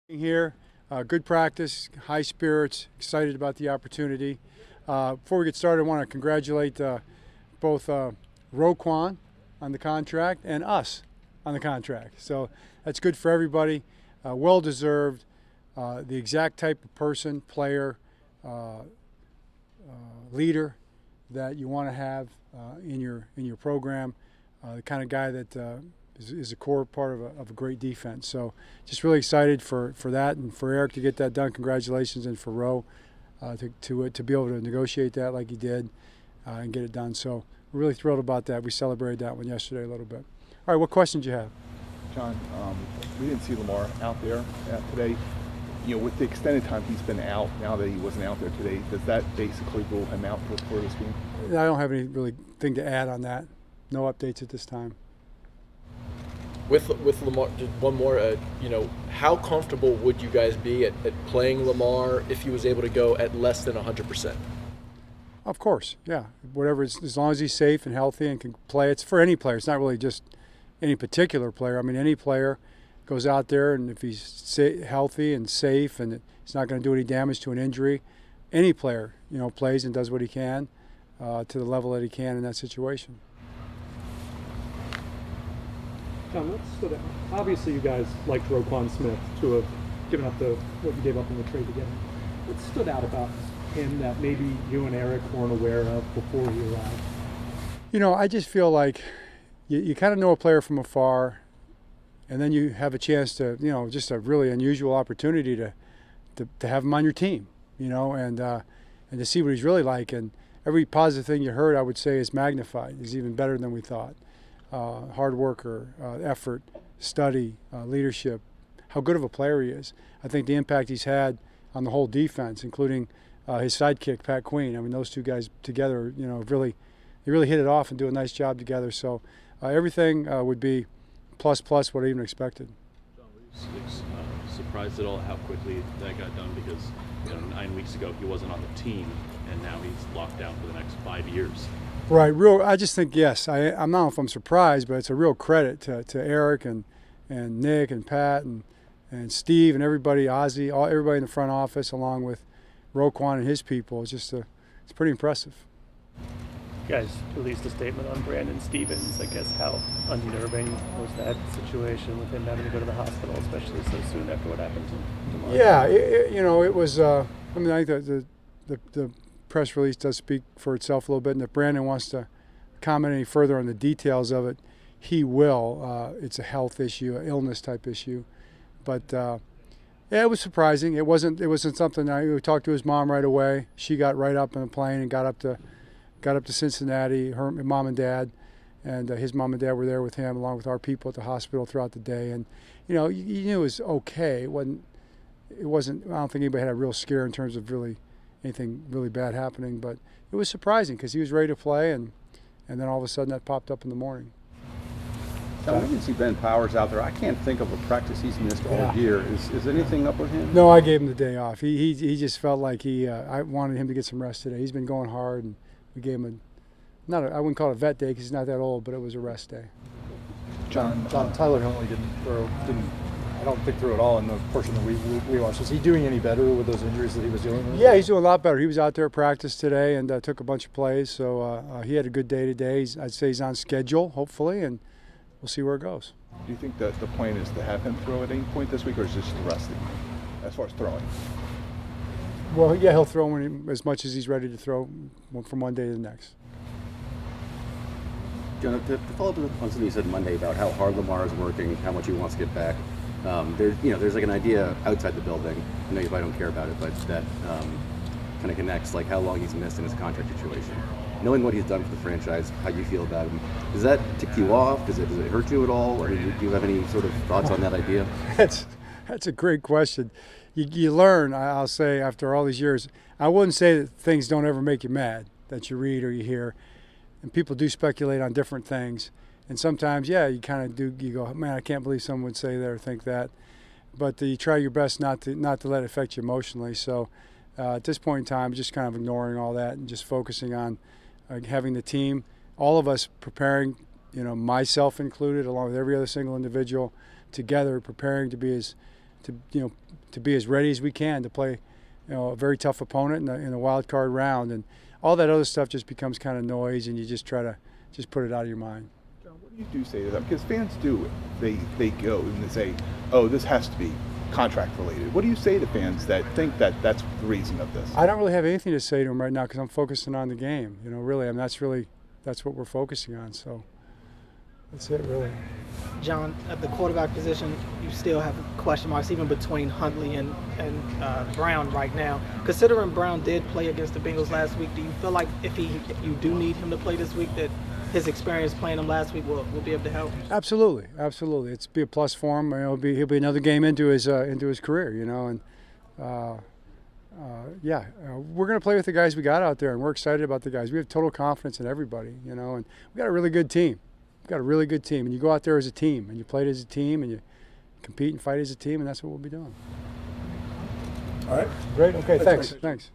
Here, good practice, high spirits, excited about the opportunity. Before we get started, I want to congratulate both Roquan on the contract and us on the contract. So that's good for everybody, well deserved. The exact type of person, player, leader that you want to have in your program. The kind of guy that is a core part of a great defense. So just really excited for that and for Eric to get that done. Congratulations, and for Roe to be able to negotiate that like he did and get it done. So we're really thrilled about that. We celebrated that one yesterday a little bit. All right, what questions do you have? John, we didn't see Lamar out there today. With the extended time he's been out, now that he wasn't out there today, does that basically rule him out for this game? I don't have any really thing to add on that. No updates at this time. With Lamar, just one more. How comfortable would you guys be at playing Lamar if he was able to go at less than 100%? Of course, yeah. Whatever, as long as he's safe and healthy and can play. It's for any player. It's not really just any particular player. I mean, any player goes out there, and if he's healthy and safe and he's not going to do any damage to an injury, any player, plays and does what he can to the level that he can in that situation. John, what stood out? Obviously, you guys liked Roquan Smith to have given up what you gave up in the trade together. What stood out about him that maybe you and Eric weren't aware of before he arrived? I just feel like you kind of know a player from afar, and then you have a chance to, just a really unusual opportunity to have him on your team, and to see what he's really like. And every positive thing you heard, I would say, is magnified. He's even better than we thought. Hard worker, effort, study, leadership, how good of a player he is. I think the impact he's had on the whole defense, including his sidekick, Pat Queen. I mean, those two guys together, they really hit it off and do a nice job together. So everything would be plus what I even expected. John, were you surprised at all how quickly that got done? Because 9 weeks ago he wasn't on the team, and now he's locked down for the next 5 years. Right. I just think, yes. I don't know if I'm surprised, but it's a real credit to Eric and Nick and Pat and Steve and everybody, Ozzy, everybody in the front office, along with Roquan and his people. It's pretty impressive. You guys released a statement on Brandon Stevens. I guess how unnerving was that situation with him having to go to the hospital, especially so soon after what happened to Lamar? Yeah, it was. I think the press release does speak for itself a little bit, and if Brandon wants to comment any further on the details of it, he will. It's a health issue, an illness type issue, but yeah, it was surprising. It wasn't something. We talked to his mom right away. She got right up on the plane and got up to Cincinnati. Her mom and dad, and his mom and dad were there with him, along with our people at the hospital throughout the day. And you knew it was okay. It wasn't. I don't think anybody had a real scare in terms of really anything really bad happening, but it was surprising because he was ready to play, and then all of a sudden that popped up in the morning. Now, we can see Ben Powers out there. I can't think of a practice he's missed all year. Is anything up with him? No, I gave him the day off. He just felt like I wanted him to get some rest today. He's been going hard, and we gave him I wouldn't call it a vet day because he's not that old, but it was a rest day. John, Tyler Huntley didn't I don't think through it all in the portion that we watched. Is he doing any better with those injuries that he was dealing with? Yeah, he's doing a lot better. He was out there at practice today and took a bunch of plays, so he had a good day today. I'd say he's on schedule, hopefully, and we'll see where it goes. Do you think that the plan is to have him throw at any point this week, or is it just resting as far as throwing? Well, yeah, he'll throw as much as he's ready to throw from one day to the next. John, to follow up on something you said Monday about how hard Lamar is working, how much he wants to get back. There's like an idea outside the building. I know you probably don't care about it, but that kind of connects, like how long he's missed in his contract situation. Knowing what he's done for the franchise, how you feel about him, does that tick you off? Does it hurt you at all, or do you have any sort of thoughts on that idea? That's a great question. You learn, I'll say, after all these years. I wouldn't say that things don't ever make you mad that you read or you hear, and people do speculate on different things. And sometimes, yeah, you kind of do. You go, man, I can't believe someone would say that or think that. But you try your best not to let it affect you emotionally. So at this point in time, just kind of ignoring all that and just focusing on having the team, all of us preparing, myself included, along with every other single individual, together preparing to be as to be as ready as we can to play, a very tough opponent in a wild card round, and all that other stuff just becomes kind of noise, and you just try to just put it out of your mind. John, what do you say to them? Because fans do, they go and they say, oh, this has to be contract related. What do you say to fans that think that that's the reason of this? I don't really have anything to say to them right now because I'm focusing on the game. Really, that's what we're focusing on. So that's it, really. John, at the quarterback position, you still have question marks even between Huntley and Brown right now. Considering Brown did play against the Bengals last week, do you feel like if you do need him to play this week, that his experience playing him last week will be able to help? Absolutely. It's be a plus for him. He'll be another game into his career. And we're going to play with the guys we got out there, and we're excited about the guys. We have total confidence in everybody. And we got a really good team. And you go out there as a team, and you play as a team, and you compete and fight as a team, and that's what we'll be doing. All right. Great. Okay. Thanks.